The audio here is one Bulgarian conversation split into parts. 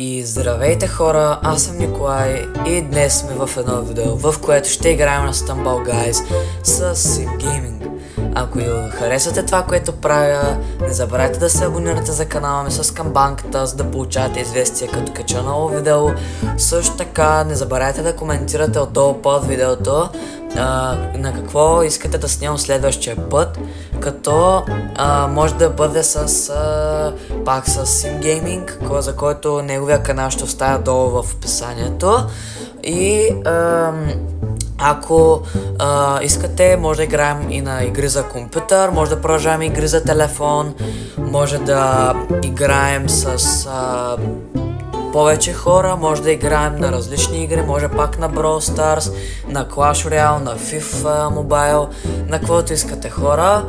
И здравейте хора, аз съм Николай и днес сме в едно видео, в което ще играем на Stumble Guys с Sim Gaming. Ако харесвате това, което правя, не забравяйте да се абонирате за канала ми с камбанката, за да получавате известия като кача ново видео. Също така не забравяйте да коментирате отдолу под видеото на какво искате да снимам следващия път, като може да бъде пак с Sim Gaming, за който неговия канал ще оставя долу в описанието. И ако искате, може да играем и на игри за компютър, може да продължаваме игри за телефон, може да играем с повече хора, може да играем на различни игри, може пак на Brawl Stars, на Clash Royale, на FIFA Mobile, на каквото искате хора.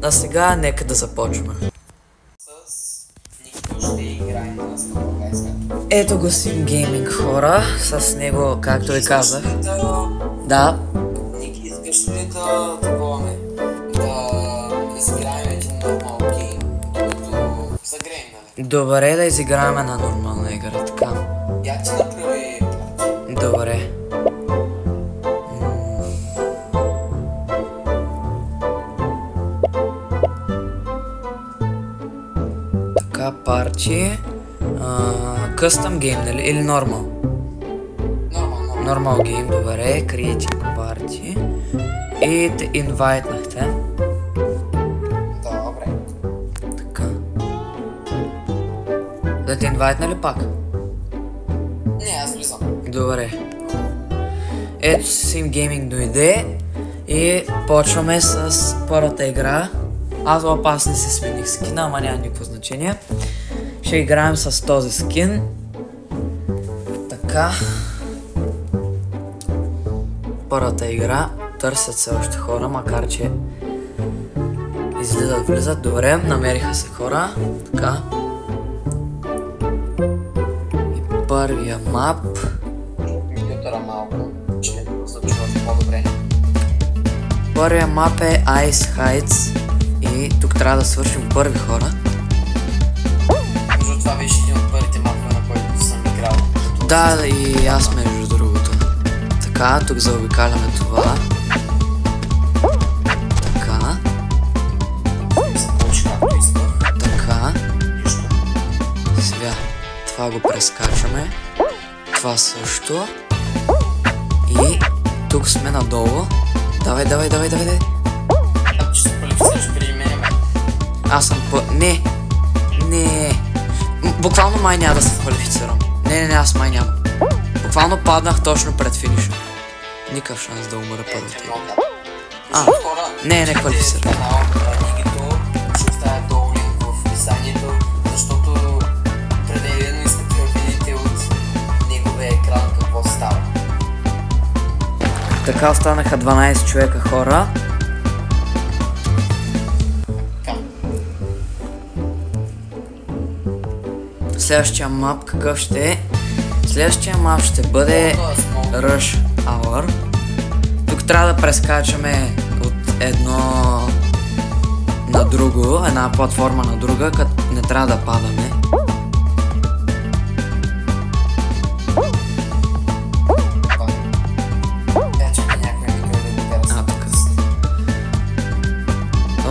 А сега нека да започваме. Ще играем на Stumble Guys. Ето го Sim Gaming хора, с него, както ви казах. Да. Ники, искаш ли да такуваме? Да изиграем един нормал гейм, докато загреем, нали? Добре, да изиграем на нормална игра, така. Я ти направи. Добре. Така, парти. Custom game, нали? Или normal? Normal game, добре. Creating party. И те инвайтнахте. Добре. Така. Да те инвайтна ли пак? Не, аз влизам. Добре. Ето Sim Gaming дойде и почваме с първата игра. Аз не си смених скина, ама няма никакво значение. Ще играем с този скин. Така. Първата игра. Търсят се още хора, макар че излизат, влизат. Добре, намериха се хора. Така. И първия мап. Компютъра малко, че зачуват по-добре. Първия мап е Ice Heights. И тук трябва да свършим първи хора. Между това беше един от първите мапове, на който съм играл. Да, и аз между другото. Така, тук заобикаляме това. Така. Започва както исках. Така. Нищо. Сега това го прескачаме. Това също. И тук сме надолу. Давай. Ако ще се квалифицираш преди мене, бе. Аз съм Не. Буквално май няма да се квалифицирам. Не, аз май няма. Буквално паднах точно пред финиша. Никакъв шанс да умра първата. Не квалифицирам. Канал на Нигито ще оставя долу линк в описанието, защото определено искате да видите от неговия екран какво става. Така останаха 12 човека хора. Следващия мап какъв ще е? Следващия мап ще бъде Rush Hour. Тук трябва да прескачаме от едно на друго, една платформа на друга, като не трябва да падаме.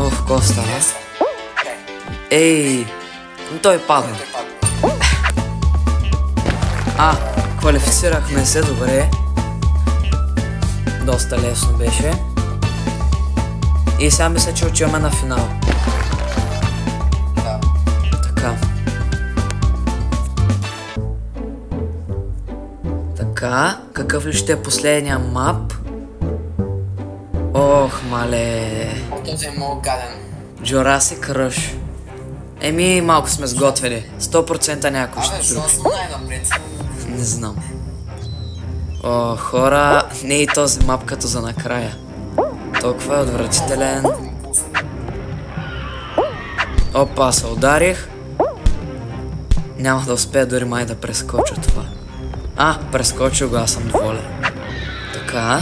Какво става? Ей! Той падна. Квалифицирахме се, добре. Доста лесно беше. И сега мисля, че отиваме на финал. Да. Така. Така, какъв ли ще е последния мап? Ох, мале. Този е много гаден. Jurassic Rush. Еми, малко сме сготвени. 100% някой ще друг. Защо съм най-напред? Не знам. О, хора, не и този мап като за накрая. Толкова е отвратителен. Опа, се ударих. Няма да успея дори май да прескоча това. Прескочил го, аз съм доволен. Така.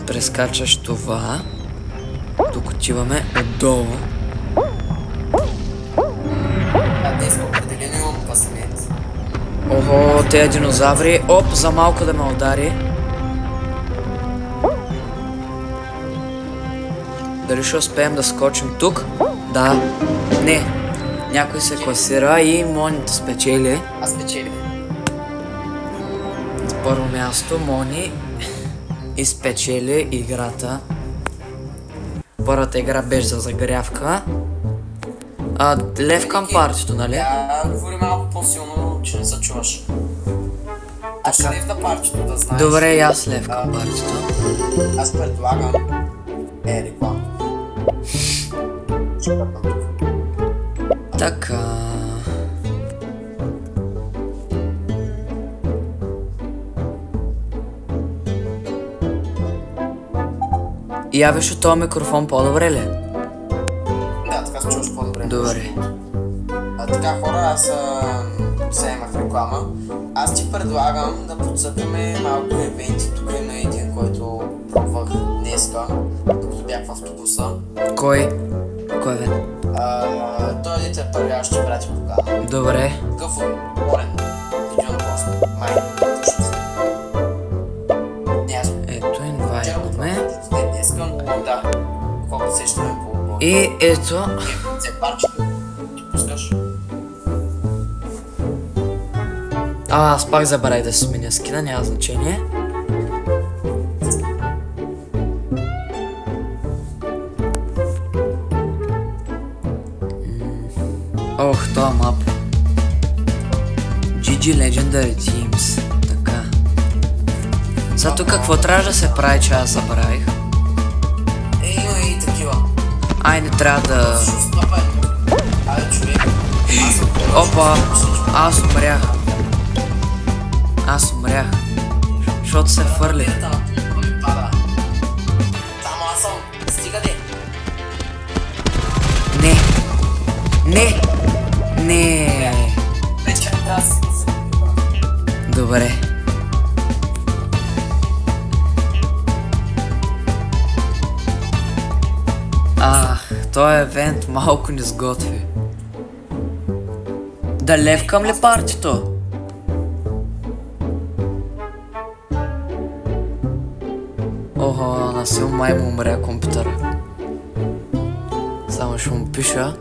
Прескачаш това. Тук отиваме отдолу. Днес определено имам късмет. Охо, тези динозаври. Оп, за малко да ме удари. Дали ще успеем да скочим тук? Да. Не. Някой се класира и Монито спечели. Аз спечелих. На първо място Мони изпечели играта. Първата игра беше за загрявка. Лев към партито, нали? Говори малко по-силно, че не се чуваш. Аз ще лев на партито, да знаеш. Добре, и аз лев към партито. Аз предлагам... реклама. Така... Явиш от този микрофон по-добре ли? Да, така се чуваш по-добре. Добре. Така хора, аз вземах реклама. Аз ти предлагам да подсъкаме малко евенти. Тук има един, който пробвах днеска, докато бях в автобуса. Кой? Кой евент? Той дете е първи, аз ще прати покана. Добре. Какъв отборен? Един просто. Май. Ето, инвайтваме. Днеска, да. Колко сещаме по отбор. И ето... Взе парчето. Ти пускаш. Аз пак забравих да си сменя скина, няма значение. Ох, това мап. GG Legendary Teams. Така. За тук какво трябва да се прави, че аз забравих? Има и такива. Ай, не трябва да... Абе, човек. Опа! Аз умрях. Аз умрях. Защото се фърли. Само аз съм. Стига де. Не. Не. Не. Вече аз. Добре. Този евент малко ни сготви. Да левкам ли партито? Охо, насил май му умря компютъра. Само ще му пиша.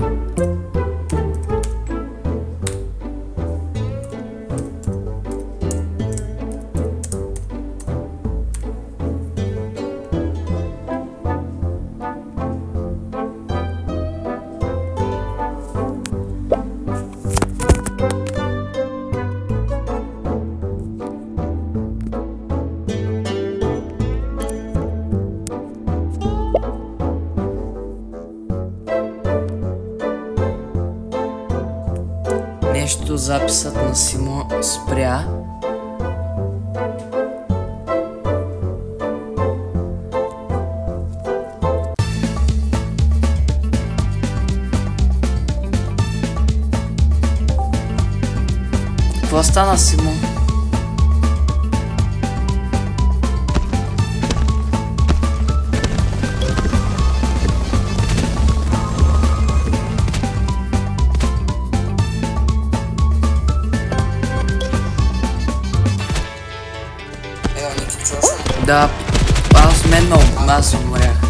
Нещо записът на Симо спря. Какво стана, Симо? Да, аз умрях.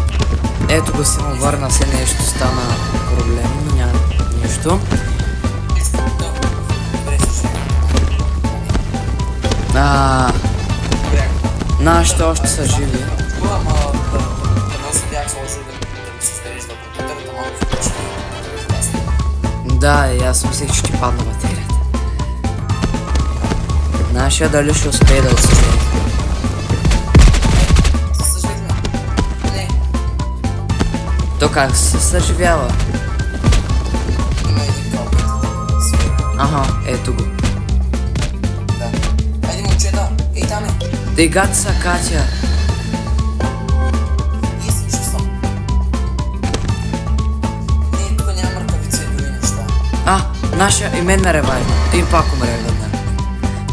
Ето го си му върна се нещо, стана проблем, но няма нищо. Нашите още са живи. Да, и аз мислех, че ти падна батерията. Нашия дали ще успее да отсъжда. То как се съживява? Ага, ето го. Да. Айде, момчета, ей там е. Дегата са, Катя. Не, тук няма мъртвица и други неща. Нашия и мен ме ревайвна. И пак умре веднага.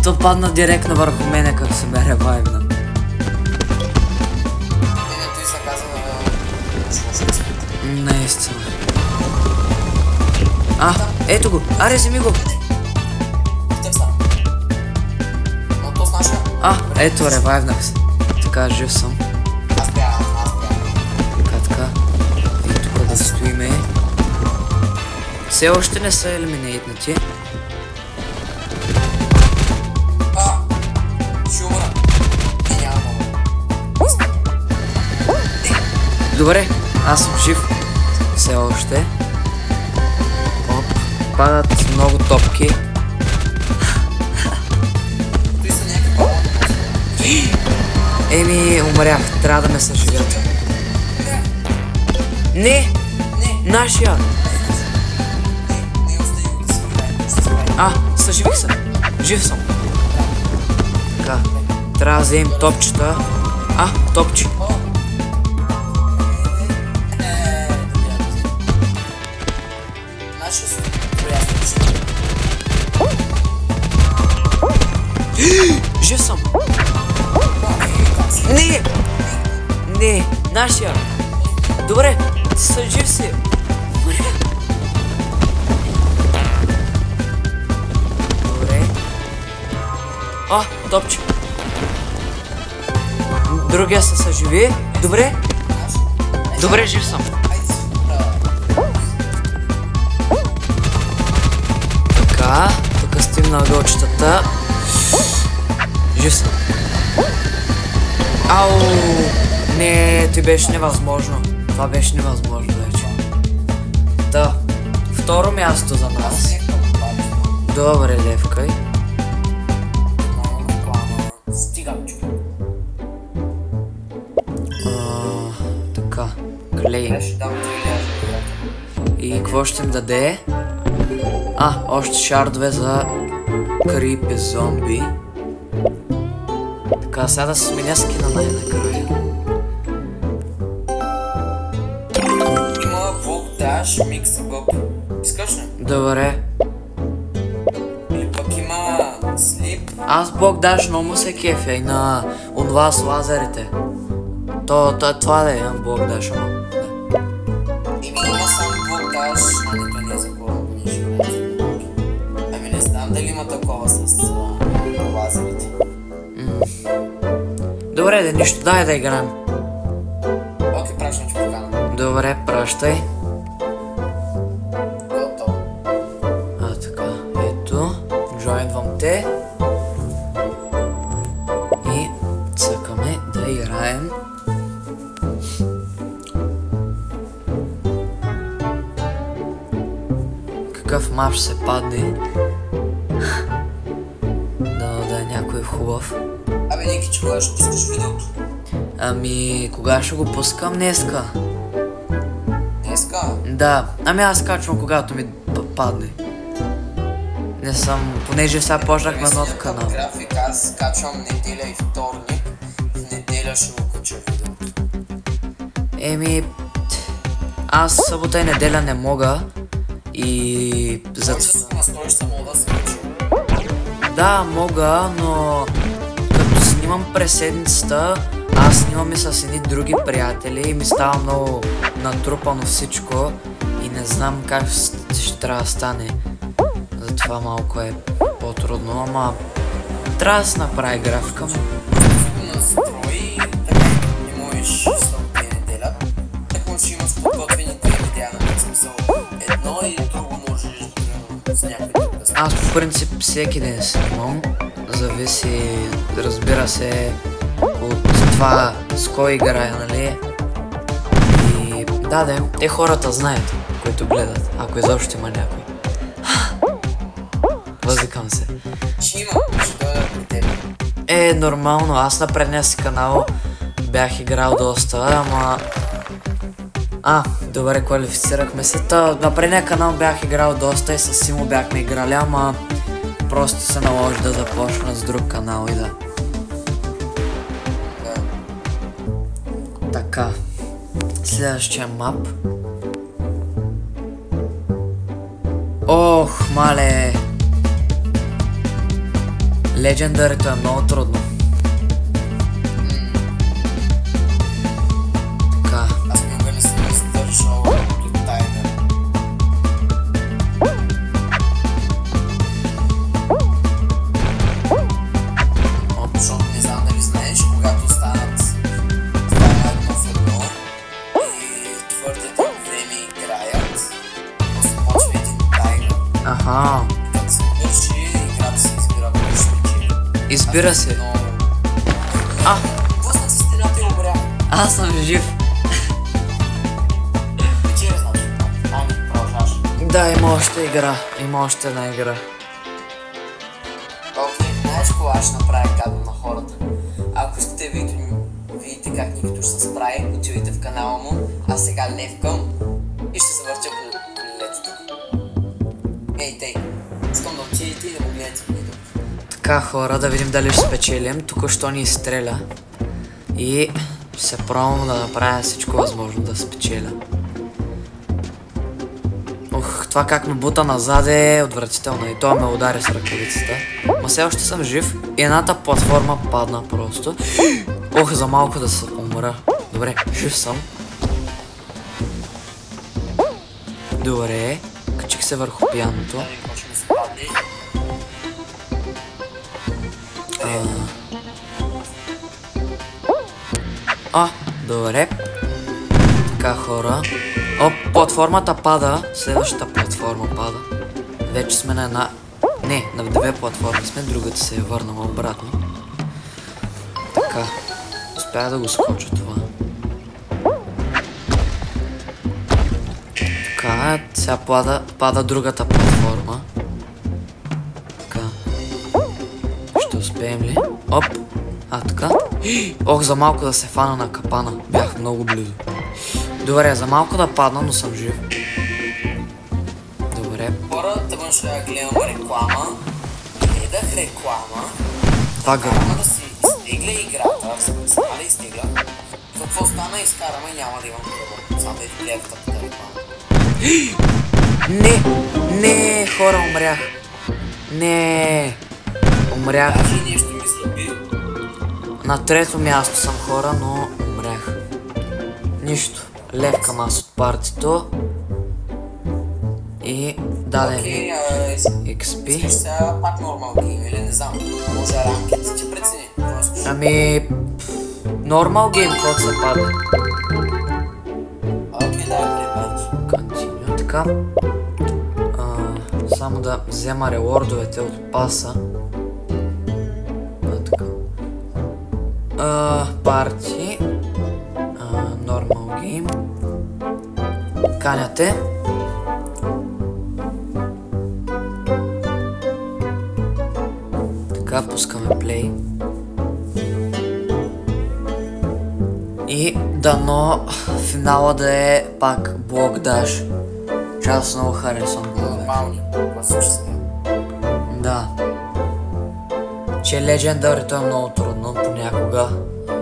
То падна директно върху мене, като се ме ревайвна. Той се казва наистина. Ето го! Аре, вземи го! Ето, ревайвнах се. Така, жив съм. Аз бягам. Така. И тук да стоиме. Все още не са елиминейтнати. Ще умра. Няма много. Добре, аз съм жив. Все още. Оп. Падат много топки. Той са някакви балони. Еми, умрях. Трябва да ме съживят. Не! Нашия! Не остаи. Съживих се. Жив съм. Така. Трябва да вземем топчета. Топче. Жив съм. Не, нашия. Добре, ти са жив си. Добре. Топче. Другия се съживи. Добре, жив съм. Така, тук стоим на ъгълчетата. Жив съм. Не, ти беше невъзможно. Това беше невъзможно вече. Да, второ място за нас. Добре, левкай. Така, клей. И какво ще им даде? Още шардове за крипи зомби. Така, сега да се сменя скина най-накрая. Има волтаж, микс бъб. Искаш ли? Добре. Или пък има слип. Аз блок даш много му се кефя и на онова с лазерите. Това да е блок даш, ама. Има само волтаж, а нито не е за кога не ще играем. Ами не знам дали има такова с лазерите. Добре, да нищо, дай да играем. Окей, пращам ти покана. Добре, пращай. Готово. Така, ето, джойнвам те. И цъкаме да играем. Какъв мап ще се падне? Да е някой хубав. Абе, Никич, кога ще пускаш видеото? Кога ще го пускам? Днеска. Днеска? Да, аз качвам когато ми падне. Не съм, понеже сега почнах на нов канал. График, аз качвам неделя и вторник. В неделя ще го кача видеото. Аз събота и неделя не мога. И за... Може да се настроиш само да се качи. Да, мога, но като снимам през седмицата, аз снимам и с едни други приятели и ми става много натрупано всичко и не знам как ще трябва да стане. Затова малко е по-трудно, ама трябва да се направи графика. Настрои, така не можеш събота и неделя. Така ще имаш подготвени две видеа, на смисъл едно и друго можеш с някой друг да Аз по принцип всеки ден снимам, зависи, разбира се, от това с кой играя, нали? И те хората знаят, които гледат, ако изобщо има някой. Възикам се. Ще има, ще дойда при теб. Нормално, аз на предния си канал бях играл доста, ама... Добре, квалифицирахме се. На предния канал бях играл доста и с Симо бяхме играли, ама просто се наложи да започна с друг канал и да. Така. Следващия мап. Ох, мале! Легендарито е много трудно. Така. Аз мога ли съм издържал до таймер? Защото не Аха. Като се върши, играта се избира, кой ще спечели. Избира се. Но... А, Блъснах се стената и умрях. аз съм жив. Печели, значи. Ами, продължаваш. Да, има още игра. Има още една игра. Окей, знаеш кога аз ще направя гадно на хората. Ако искате видите как Никито ще се справи, отивайте в канала му, аз сега левкам и ще се въртя колелетото. Ей, тей, искам да отидете и да го гледате в Никито. Така, хора, да видим дали ще спечелим. Току-що ни изстреля. И ще се пробвам да направя всичко възможно да спечеля. Ох, това как ме бута назад е отвратително и той ме удари с ръкавицата. Ма все още съм жив и едната платформа падна просто. Ох, за малко да се умра. Добре, жив съм. Добре, качих се върху пияното. Дали какво ще ми се падне? Добре. Така, хора. Оп, платформата пада. Следващата платформа пада. Вече сме на една... Не, на две платформи сме. Другата се е върнала обратно. Така. Успях да го скоча това. Така, сега пада другата платформа. Така. Ще успеем ли? Оп. Така. Ох, за малко да се фана на капана. Бях много близо. Добре, за малко да падна, но съм жив. Добре. Хора, тъмън ще гледам реклама. Гледах реклама. Това гърма. Да си изтегля играта. Нали изтегля? Какво стана, изкараме и няма да имам тръба. Само да изгледах тъпата реклама. Не, хора, умрях. Не, умрях. Даже нещо ми слаби. На трето място съм, хора, но умрях. Нищо. Левкам аз от партито. И даде ми XP. Искаш сега пак нормал гейм или не знам. Може ранкет ти прецени. Ами... Нормал гейм, който се падне. Окей, дай препач. Continue, така. Само да взема релордовете от паса. Така. Парти. Нормал гейм. Каняте. Така, пускаме плей. И дано финала да е пак блок даш. Че аз много харесвам блок даш. Нормални, класич сега. Да. Че Legendary то е много трудно, понякога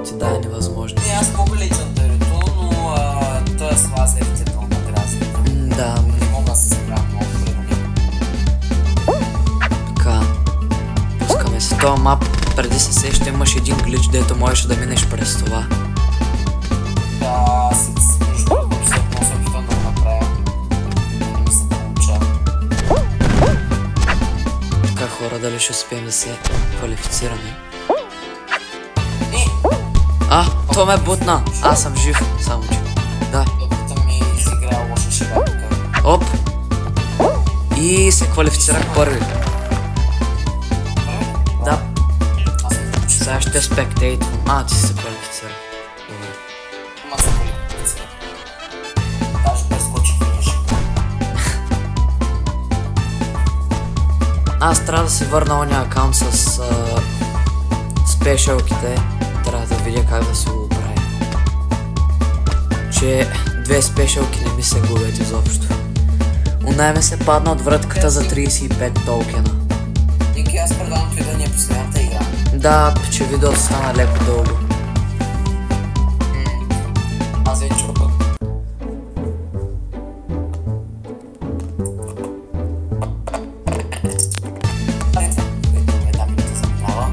ти даде невъзможно. Не, аз мога Legendary-то, но той е с лазерите много дразни. Да. Не мога да се справя много добре на него. Така. Пускаме се този мап. Преди се сеща имаш един глич, дето можеш да минеш през това. Да, между другото се много се опитам да го направя. Не ми се получа. Така, хора, дали ще успеем да се квалифицираме? То ме бутна. Аз съм жив, само че. Да. Докато ми изиграя лоша шега тук. Оп. И се квалифицирах първи. Да. Аз съм включил. Сега ще спектейтвам. Ти се квалифицира. Добре. Ама се квалифицира. Даже прескочих финиш. Аз трябва да си върна ония акаунт с спешалките. Трябва да видя как да се го прави. Че две спешалки не ми се губят изобщо. Унай ми се падна от вратката за 35 токена. Ники, аз предавам той да ни е последната игра. Да, че видеото стана леко дълго. Аз вече чупа. Една минута заминава.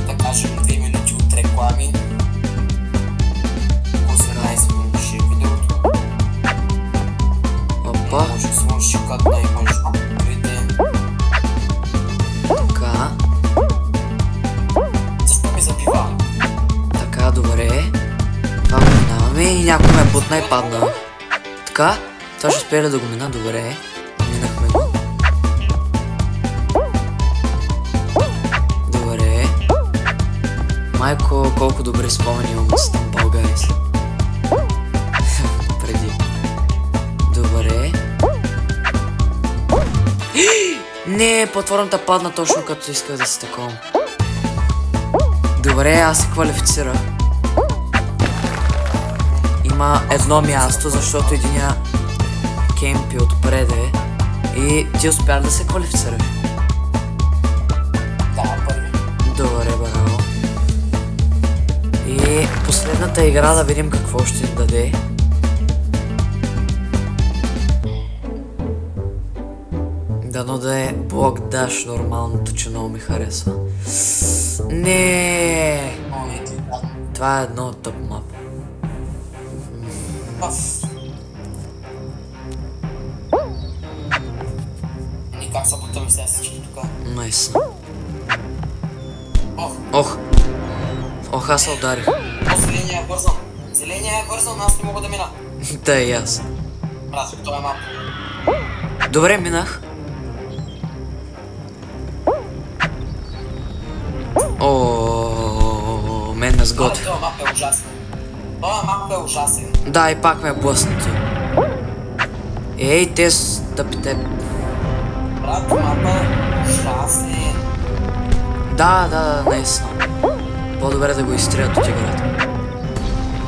Да кажем 2 минути от реклами. По 17 минути ще е видеото. Опа, Може да сложи кът да имаш видео. така. Защо ми забива? Така, добре. Това го минаваме и някой ме бутна и падна. Така, това ще успее да го мина, добре. Минахме го. Майко, колко добре спомени имам от Stumble Guys. Преди. Добре. Не, платформата падна точно като исках да се такова. Добре, аз се квалифицирах. Има едно място, защото единия кемпи отпреде и ти успя да се квалифицираш. Да, първи. Добре, браво. И последната игра да видим какво ще ни даде. Дано да е блок даш нормалното, че много ми харесва. Не. Това е едно от топ мап. И как са потъми сега всички тук? Найс. Ох, Ох. Ох, аз се ударих. зеления е вързан. Зеления е вързан, аз не мога да мина. Да и аз. Мразя, това е мап. Добре, минах. О, мен ме сготви. Това мап е ужасен. Това мап е ужасен. Да, и пак ме е блъснати. Ей, те стъпите. Брат, мапа е ужасен. Да, наистина. По-добре да го изстрелят от играта.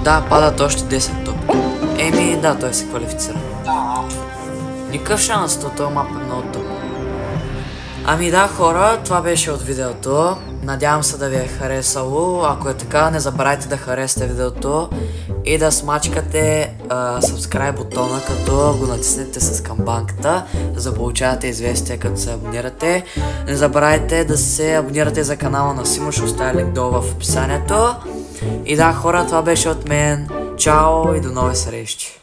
Да, падат още 10 топки. Еми, да, той се квалифицира. Да. Никакъв шанс, този мап е много топ. Ами да, хора, това беше от видеото. Надявам се да ви е харесало. Ако е така, не забравяйте да харесате видеото и да смачкате subscribe бутона, като го натиснете с камбанката, за да получавате известия като се абонирате. Не забравяйте да се абонирате за канала на Симо, ще оставя линк долу в описанието. И да, хора, това беше от мен. Чао и до нови срещи!